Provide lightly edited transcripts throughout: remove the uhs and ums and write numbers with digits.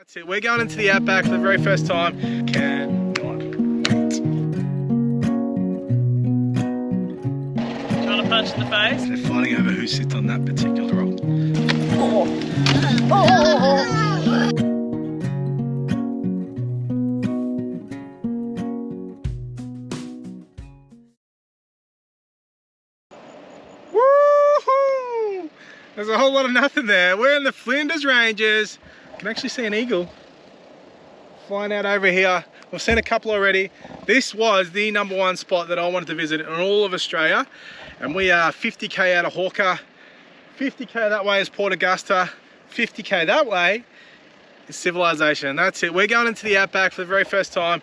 That's it, we're going into the Outback for the very first time. Cannot wait. Trying to punch in the face? They're fighting over who sits on that particular rock. Woohoo! There's a whole lot of nothing there. We're in the Flinders Ranges. You can actually see an eagle flying out over here. We've seen a couple already. This was the #1 spot that I wanted to visit in all of Australia. And we are 50k out of Hawker. 50k that way is Port Augusta. 50k that way is civilization. That's it. We're going into the Outback for the very first time.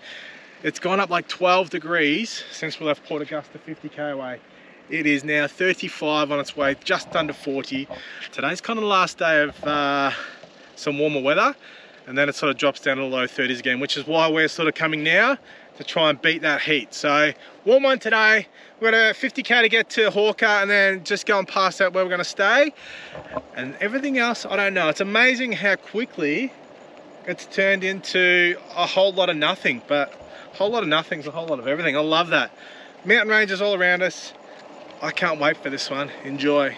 It's gone up like 12 degrees since we left Port Augusta 50k away. It is now 35 on its way, just under 40. Today's kind of the last day of some warmer weather, and then it sort of drops down to the low 30s again, which is why we're sort of coming now to try and beat that heat. So warm one today. We've got a 50k to get to Hawker, and then just going past that where we're going to stay. And everything else, I don't know. It's amazing how quickly it's turned into a whole lot of nothing, but a whole lot of nothing's a whole lot of everything. I love that. Mountain ranges all around us. I can't wait for this one. Enjoy.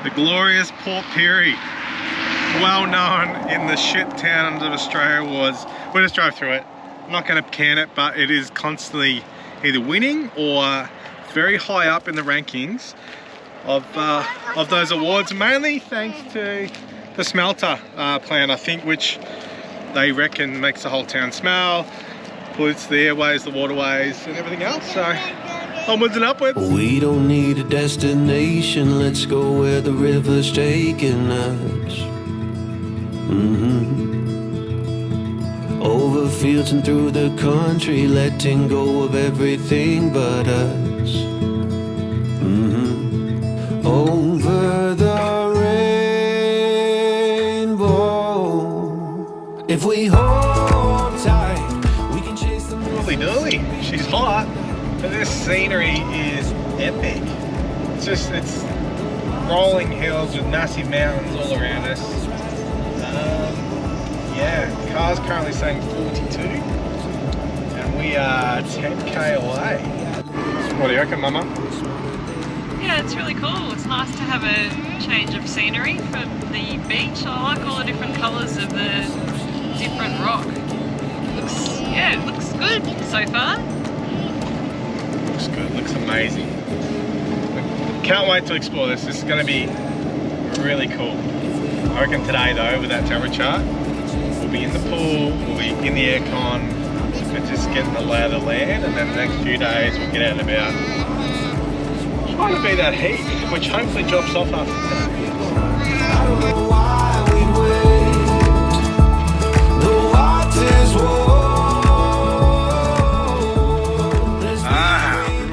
The glorious Port Pirie, well known in the shit towns of Australia, we just drove through it. I'm not going to can it, but it is constantly either winning or very high up in the rankings of those awards, mainly thanks to the smelter plant, I think, which they reckon makes the whole town smell, pollutes the airways, the waterways and everything else. So onwards and upwards. We don't need a destination, let's go where the river's taking us. Over fields and through the country, letting go of everything but us. Over the rainbow, if we hold tight, we can chase the Dilly, she's hot, but this scenery is epic. It's rolling hills with massive mountains all around us. Yeah, the car's currently saying 42, and we are 10k away. What do you reckon, Mama? Yeah, it's really cool. It's nice to have a change of scenery from the beach. I like all the different colours of the different rock. It looks good so far. Looks good, looks amazing. Can't wait to explore this. This is going to be really cool. I reckon today though, with that temperature, we'll be in the pool, we'll be in the aircon, so we're just getting the lay of the land, and then the next few days we'll get out and about. Trying to beat that heat, which hopefully drops off after today. I don't know why we wait. The water's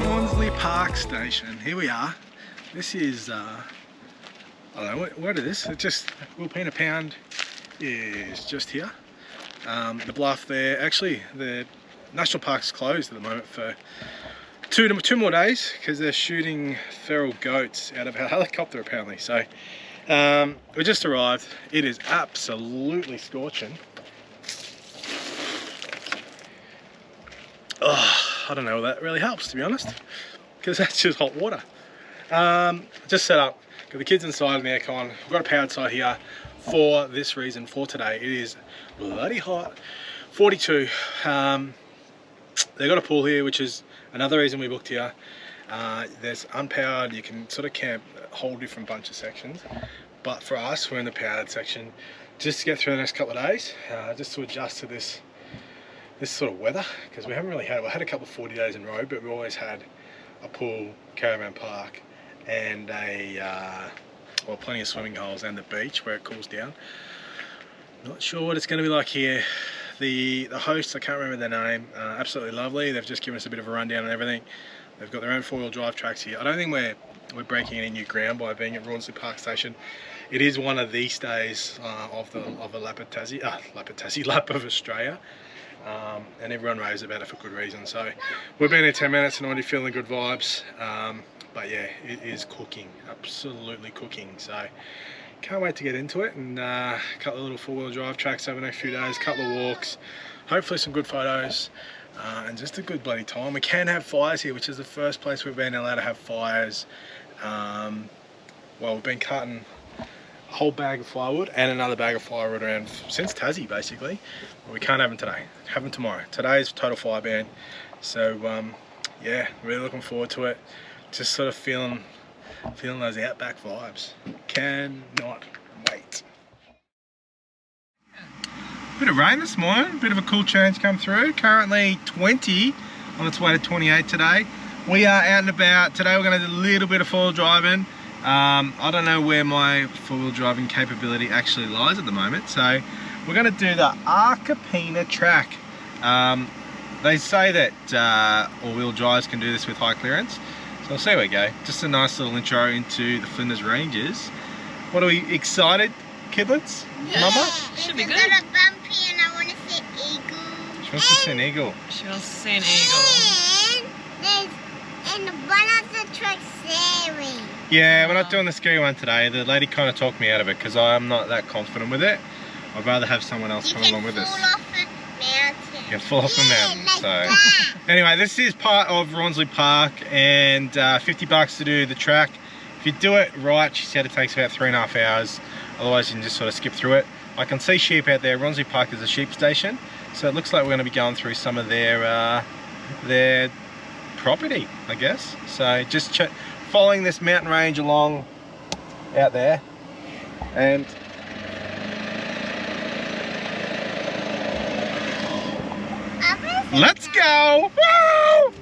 Rawnsley Park Station. Here we are. This is, I don't know, what is this? It's just, Arkapina Pound is just here. The bluff there, actually the national park's closed at the moment for two more days because they're shooting feral goats out of a helicopter apparently. So we just arrived. It is absolutely scorching. Oh, I don't know if that really helps, to be honest, because that's just hot water. Just set up, got the kids inside in the aircon. We've got a powered side here for this reason. For today, it is bloody hot, 42. They got a pool here, which is another reason we booked here. There's unpowered, you can sort of camp a whole different bunch of sections, but for us, we're in the powered section just to get through the next couple of days, just to adjust to this sort of weather, because we haven't really had, we had a couple of 40 days in a row, but we always had a pool, caravan park, and well, plenty of swimming holes and the beach where it cools down. Not sure what it's going to be like here. The hosts, I can't remember their name, absolutely lovely. They've just given us a bit of a rundown on everything. They've got their own 4-wheel drive tracks here. I don't think we're breaking any new ground by being at Rawnsley Park Station. It is one of the stays of a lap of lap of Australia. And everyone raves about it for good reason. So we've been here 10 minutes and already feeling good vibes. But yeah, it is cooking, absolutely cooking. So can't wait to get into it, and a couple of little 4-wheel drive tracks over the next few days, a couple of walks, hopefully some good photos, and just a good bloody time. We can have fires here, which is the first place we've been allowed to have fires. Well, we've been cutting a whole bag of firewood and another bag of firewood around since Tassie, basically. But we can't have them today, have them tomorrow. Today is total fire ban. So yeah, really looking forward to it. Just sort of feeling those Outback vibes. Cannot wait. Bit of rain this morning, bit of a cool change come through. Currently 20, on its way to 28 today. We are out and about. Today we're going to do a little bit of 4-wheel driving. I don't know where my 4-wheel driving capability actually lies at the moment, so we're going to do the Arkapina track. They say that all-wheel drives can do this with high clearance. So we'll see where we go. Just a nice little intro into the Flinders Ranges. What are we excited, kidlets? Yeah. Mama? Should be good. There's a bumpy and I want to see eagle. She wants to see an eagle. She wants to see an eagle. And one of the trucks scary. Yeah, we're not doing the scary one today. The lady kind of talked me out of it because I'm not that confident with it. I'd rather have someone else come along with us. You can fall off a mountain. So anyway, this is part of Rawnsley Park, and 50 bucks to do the track. If you do it right, she said it takes about 3.5 hours. Otherwise you can just sort of skip through it. I can see sheep out there. Rawnsley Park is a sheep station, so it looks like we're going to be going through some of their property, I guess. So just following this mountain range along out there, and let's go! Woo!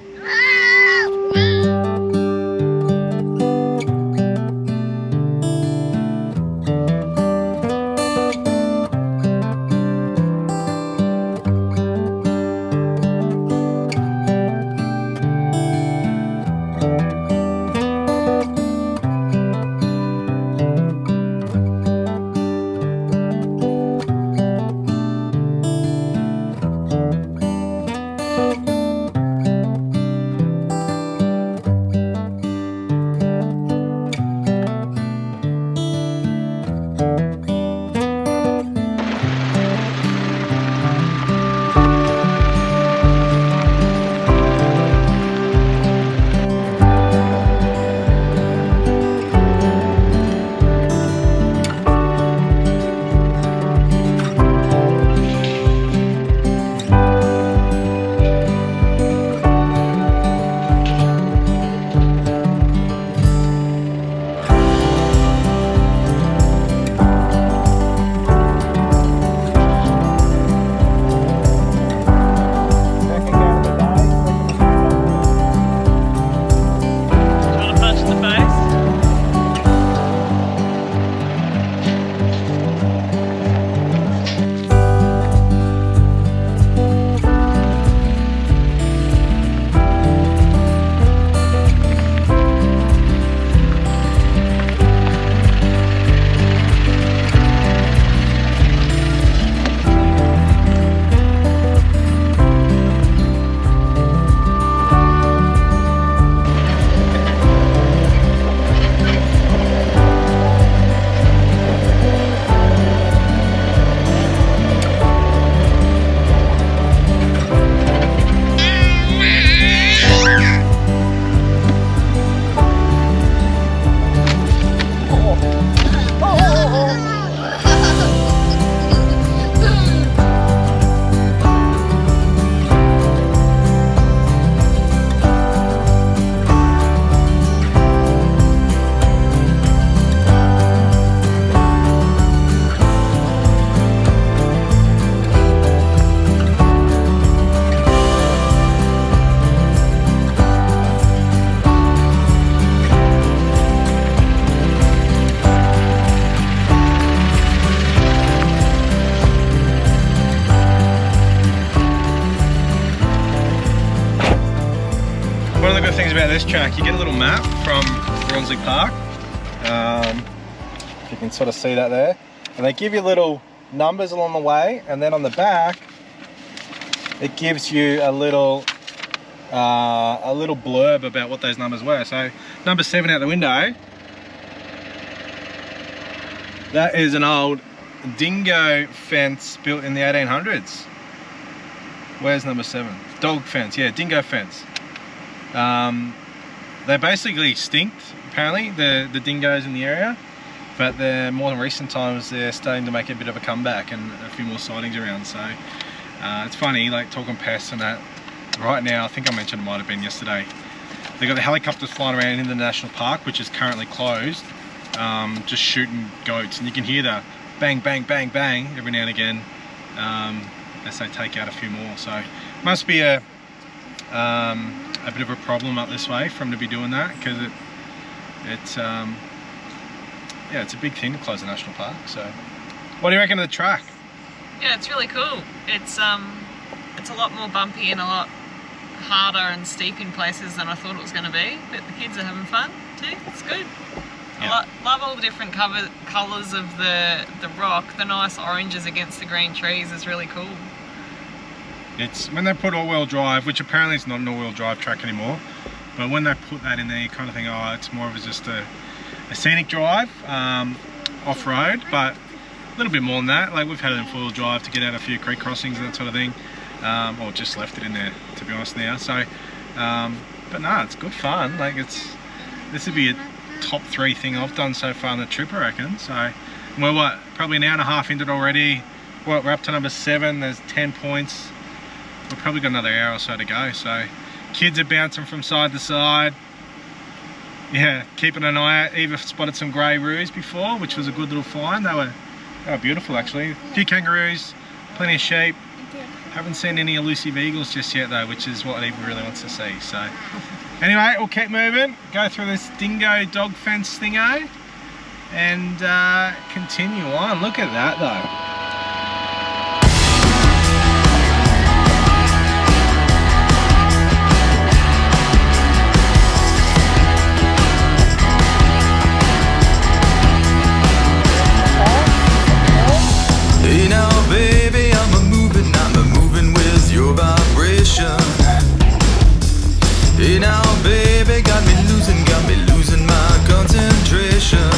test track, you get a little map from Rawnsley Park. If you can sort of see that there. And they give you little numbers along the way, and then on the back, it gives you a little blurb about what those numbers were. So number 7 out the window, that is an old dingo fence built in the 1800s. Where's number 7? Dog fence, yeah, dingo fence. They basically extinct, apparently, the dingoes in the area, but they're more in recent times they're starting to make a bit of a comeback and a few more sightings around. So it's funny, like talking pests and that. Right now, I think I mentioned it might have been yesterday, they got the helicopters flying around in the national park, which is currently closed, just shooting goats, and you can hear the bang, bang, bang, bang every now and again as they take out a few more. So must be a bit of a problem up this way for them to be doing that, because it's yeah, it's a big thing to close the national park. So what do you reckon of the track? Yeah, it's really cool. It's a lot more bumpy and a lot harder and steep in places than I thought it was going to be, but the kids are having fun too. It's good. Yeah. I love all the different colours of the rock. The nice oranges against the green trees is really cool. It's when they put all-wheel drive, which apparently it's not an all-wheel drive track anymore, but when they put that in there, you kind of think, oh, it's more of just a scenic drive, off-road, but a little bit more than that. Like, we've had it in four-wheel drive to get out a few creek crossings and that sort of thing, or just left it in there, to be honest now. So, but no, it's good fun. Like, this would be a top 3 thing I've done so far on the trip, I reckon. So we're what, probably an hour and a half into it already. Well, we're up to number 7. There's 10 points. We've probably got another hour or so to go. So kids are bouncing from side to side. Yeah, keeping an eye out. Eva spotted some grey roos before, which was a good little find. They were beautiful, actually. A few kangaroos, plenty of sheep. Haven't seen any elusive eagles just yet though, which is what Eva really wants to see. So anyway, we'll keep moving, go through this dingo dog fence thingo, and continue on. Look at that though. Hey now baby, I'm a moving with your vibration. Hey now baby, got me losing my concentration.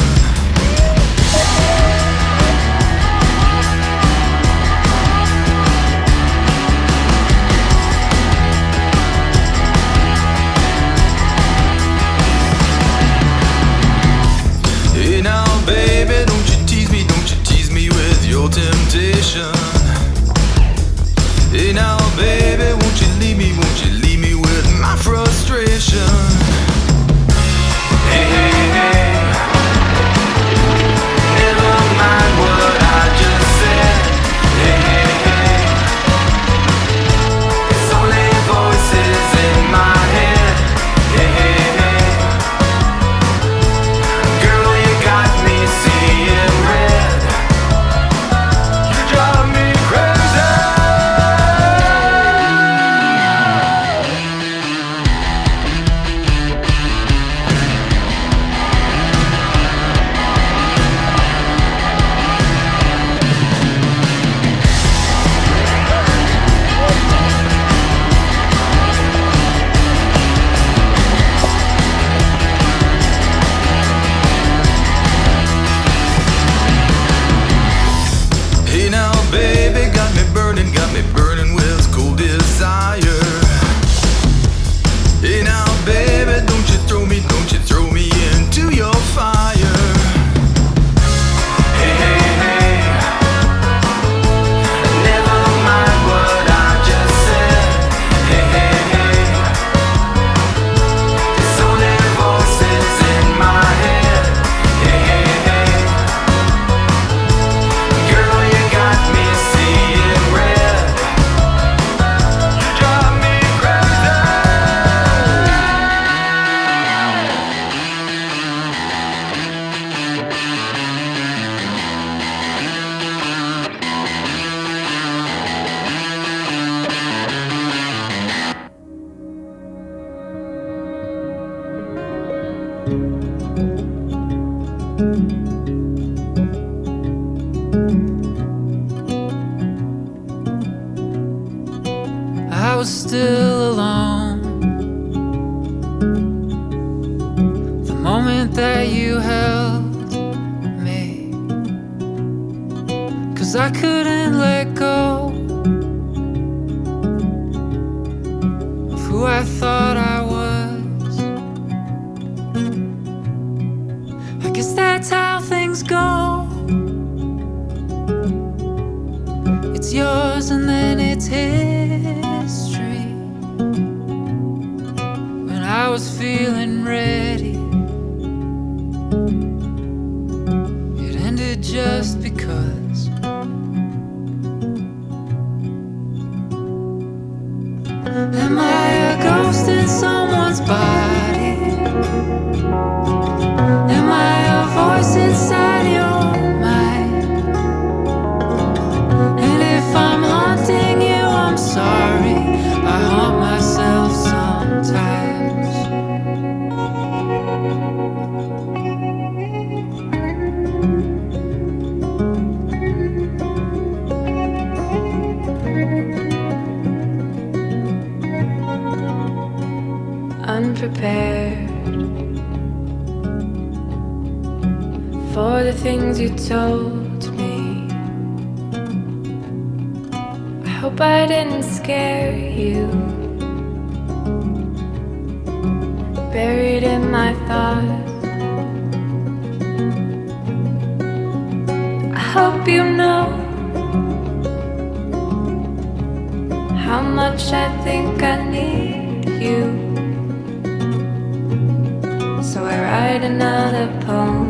I was still alone the moment that you held me, 'cause I couldn't let go of who I thought I was. I guess that's how things go. It's yours and then it's history. When I was feeling ready, it ended just because. Am I a ghost in someone's body? Am I a voice inside your mind? And if I'm haunting you, I'm sorry. I haunt myself sometimes. Unprepared for the things you told me. I hope I didn't scare you. Buried in my thoughts, I hope you know how much I think I need you. So I write another poem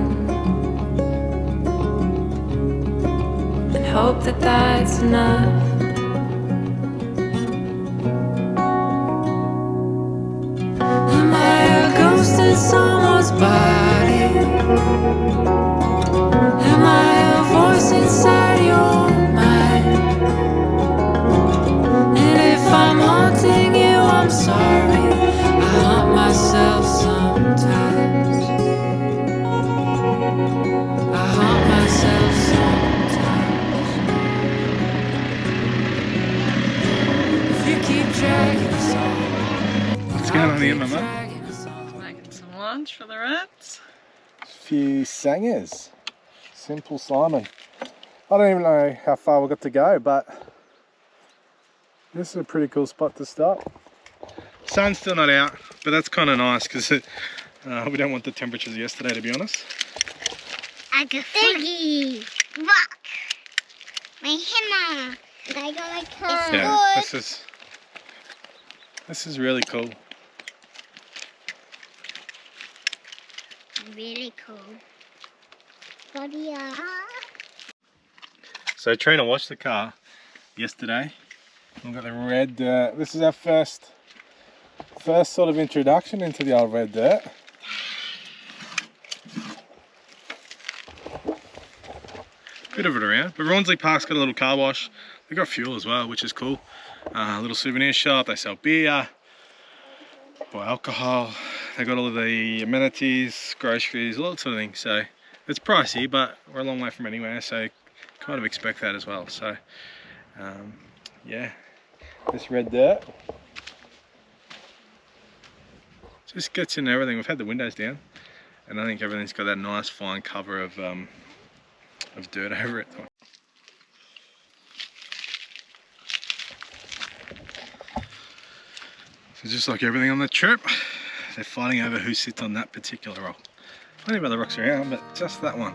and hope that that's enough. Am I a ghost in someone's body? Am I a voice inside your mind? And if I'm haunting you, I'm sorry. I haunt myself sometimes. I haunt myself sometimes. If you keep dragging us on, What's going on here, Mama? Making some lunch for the rats. Few sangers. Simple Simon. I don't even know how far we've got to go, but this is a pretty cool spot to start. Sun's still not out, but that's kind of nice because we don't want the temperatures of yesterday, to be honest. I got figgy rock. My hammer. I got my car. Yeah, this is really cool. Really cool. But yeah. So Trina washed the car yesterday. We've got the red dirt. This is our first sort of introduction into the old red dirt. Bit of it around, but Rawnsley Park's got a little car wash. They've got fuel as well, which is cool. A little souvenir shop. They sell beer or alcohol. They got all of the amenities, groceries, all that sort of thing. So it's pricey, but we're a long way from anywhere, so kind of expect that as well. So yeah, this red dirt just gets in everything. We've had the windows down, and I think everything's got that nice fine cover of dirt over it. So just like everything on the trip, they're fighting over who sits on that particular rock. Plenty of other rocks around, but just that one.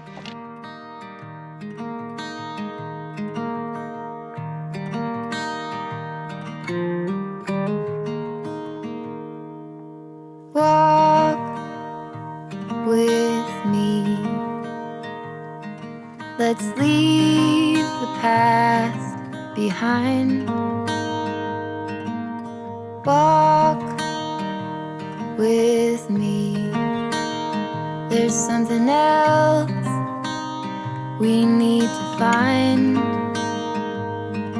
Walk with me. Let's leave the past behind. Walk with me. There's something else we need to find.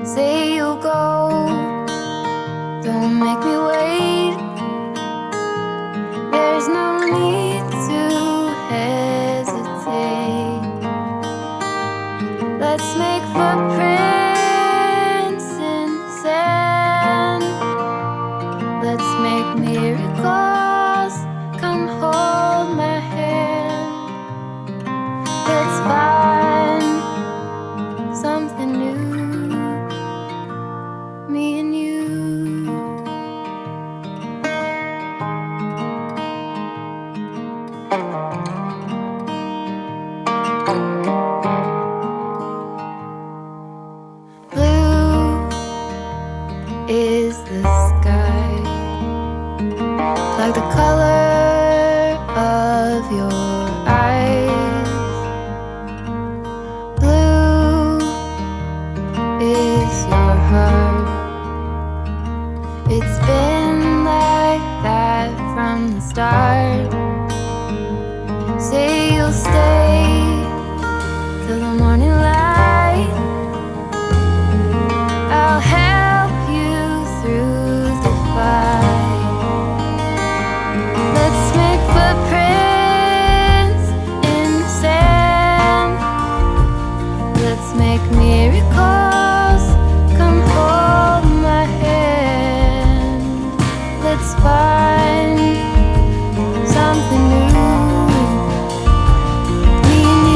Say you'll go, don't make me wait. There's no need to Blue is the sky, like the color of your eyes. Blue is your heart. It's been like that from the start. Say you'll stay till the morning light. I'll help you through the fight. Let's make footprints in the sand. Let's make miracles. Come hold my hand. Let's find something new. Me and you.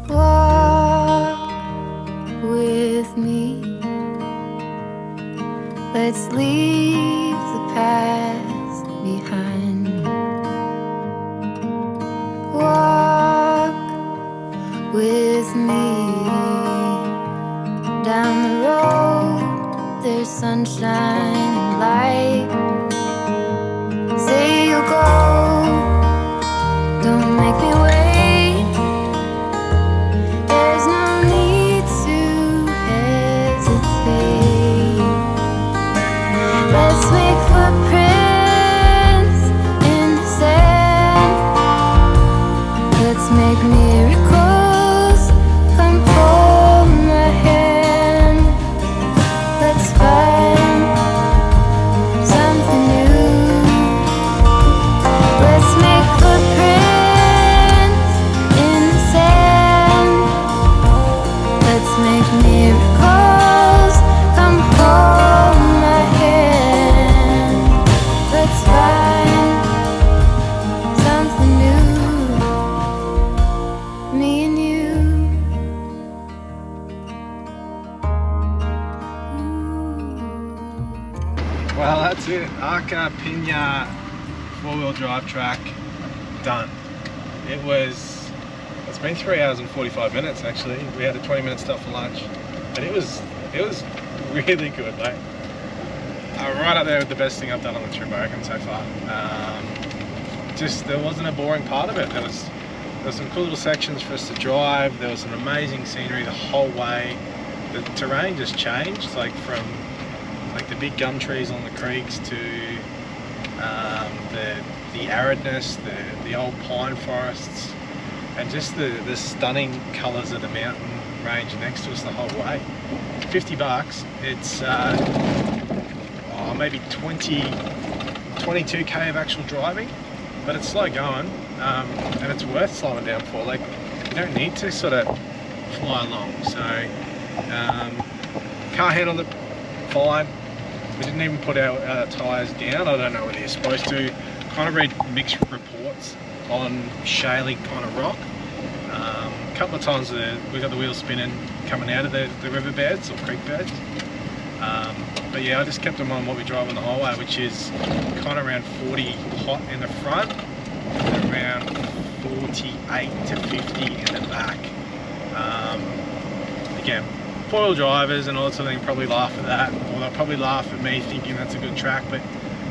Walk with me. Let's leave the past behind. Walk with me. Down the road, there's sunshine and light. Say you'll go, don't make me wait. There's no need to hesitate. Let's make footprints in the sand. Let's make miracles. Come hold my hand. Let's find something new. Let's make footprints in the sand. Let's make miracles. Come hold my hand. Let's find something new. Me and you. Well, that's it. Arkapina 4-wheel drive track done. It's been 3 hours and 45 minutes actually. We had a 20-minute stop for lunch, and it was really good. Like, right up there with the best thing I've done on the trip, I reckon, so far. Just there wasn't a boring part of it. There was some cool little sections for us to drive. There was some amazing scenery the whole way. The terrain just changed, like from like the big gum trees on the creeks to the aridness, the old pine forests, and just the stunning colours of the mountain range next to us the whole way. $50. It's maybe 22k of actual driving, but it's slow going, and it's worth slowing down for. Like, you don't need to sort of fly along. So car handled it fine. We didn't even put our tyres down. I don't know whether you're supposed to. Kind of read mixed reports on shaly kind of rock. A couple of times we got the wheels spinning coming out of the riverbeds or creek beds. But yeah, I just kept them on what we drive on the highway, which is kind of around 40 hot in the front and around 48 to 50 in the back. Again, 4-wheel drivers and all that sort of thing probably laugh at that, or they'll probably laugh at me thinking that's a good track, but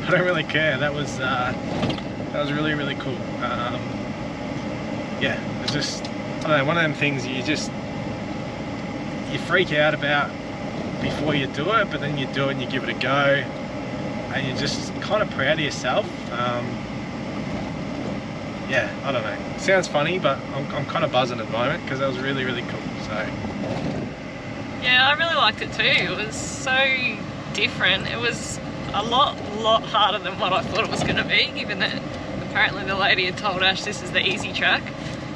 I don't really care. That was really, really cool. Yeah, it's just, I don't know, one of them things you freak out about before you do it, but then you do it and you give it a go, and you're just kind of proud of yourself. Yeah, I don't know. It sounds funny, but I'm kind of buzzing at the moment because that was really, really cool. So yeah, I really liked it too. It was so different. It was a lot harder than what I thought it was going to be, given that Apparently the lady had told Ash this is the easy track.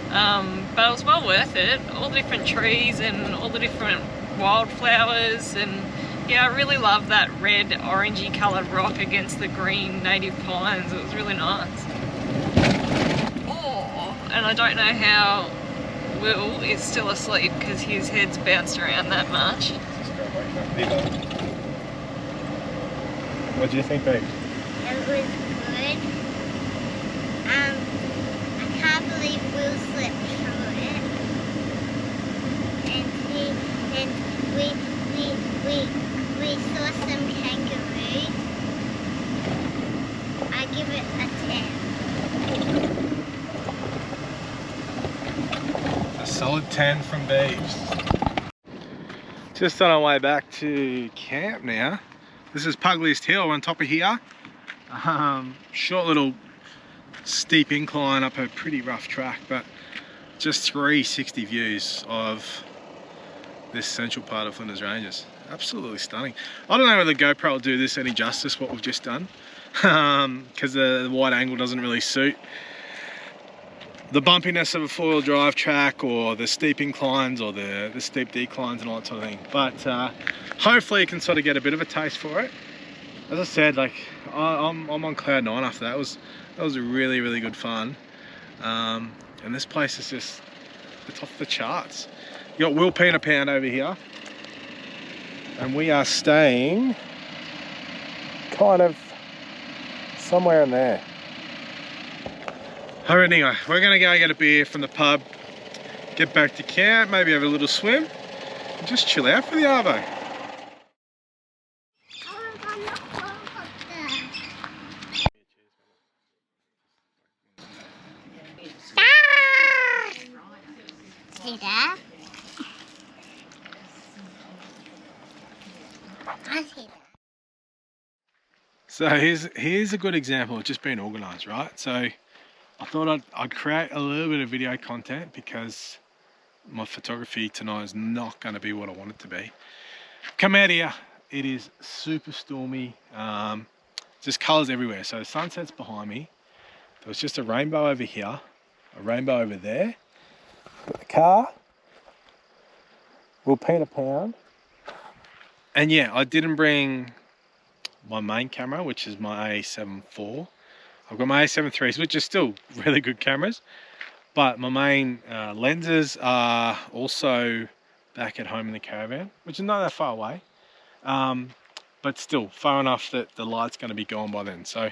But it was well worth it. All the different trees and all the different wildflowers, and yeah, I really love that red orangey coloured rock against the green native pines. It was really nice. Oh, and I don't know how Will is still asleep because his head's bounced around that much. What do you think, babe? It was good. I can't believe Will slipped through it. And we saw some kangaroos. I give it a 10. A solid 10 from Beeves. Just on our way back to camp now. This is Pugliest Hill on top of here. Short little steep incline up a pretty rough track, but just 360 views of this central part of Flinders Ranges. Absolutely stunning. I don't know whether the GoPro will do this any justice, what we've just done, because the wide angle doesn't really suit the bumpiness of a four-wheel drive track, or the steep inclines, or the steep declines and all that sort of thing. But hopefully you can sort of get a bit of a taste for it. As I said, like I'm on cloud 9 after that. That was really, really good fun. And this place is just, it's off the charts. You got Arkapina Pound over here, and we are staying kind of somewhere in there. Alright, anyway, we're gonna go get a beer from the pub, get back to camp, maybe have a little swim, and just chill out for the arvo. See that? I see that. So here's a good example of just being organised, right? So I thought I'd create a little bit of video content because my photography tonight is not going to be what I want it to be. Come out here, it is super stormy, just colours everywhere. So the sunset's behind me. There was just a rainbow over here, a rainbow over there. Got the car, Arkapina Pound. And yeah, I didn't bring my main camera, which is my A7 IV. I've got my A7 IIIs, which are still really good cameras, but my main lenses are also back at home in the caravan, which is not that far away, but still far enough that the light's going to be gone by then. So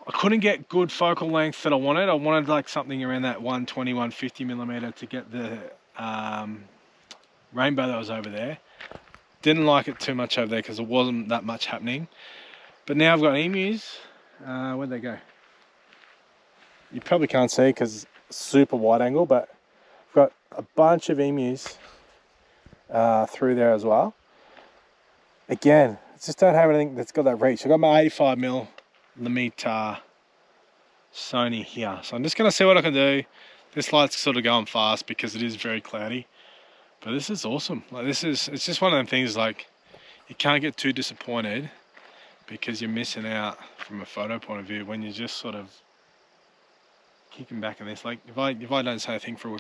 I couldn't get good focal length that I wanted. I wanted like something around that 120, 150 millimeter to get the rainbow that was over there. Didn't like it too much over there because there wasn't that much happening. But now I've got emus. Where'd they go? You probably can't see because it's super wide angle, but I've got a bunch of emus through there as well. Again, I just don't have anything that's got that reach. I've got my 85mm limiter Sony here. So I'm just going to see what I can do. This light's sort of going fast because it is very cloudy. But this is awesome. Like it's just one of them things, like you can't get too disappointed because you're missing out from a photo point of view when you're just sort of kicking back in this. Like if I don't say a thing for a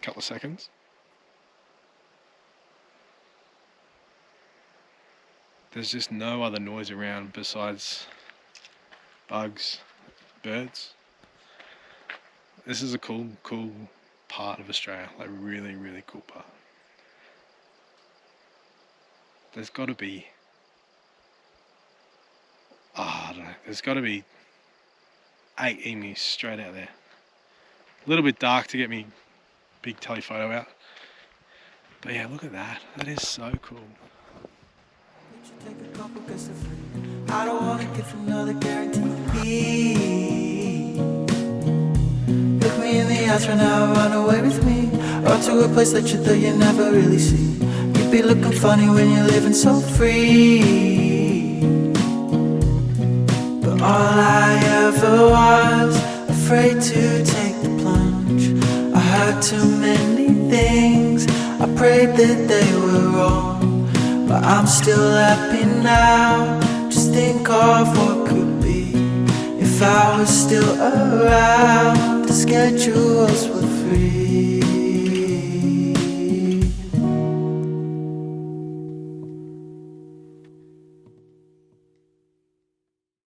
couple of seconds, there's just no other noise around besides bugs, birds. This is a cool part of Australia, like really, really cool part. There's got to be, I don't know, there's got to be 8 emus straight out there. A little bit dark to get me big telephoto out. But yeah, look at that. That is so cool. I don't want to give another guarantee. Look me in the eyes right now, run away with me, or to a place that you thought you never really see. You'd be looking funny when you're living so free. But all I ever was, afraid to take the plunge. I heard too many things, I prayed that they were wrong. But I'm still happy now, just think of what could be if If I was still around, the schedules were free.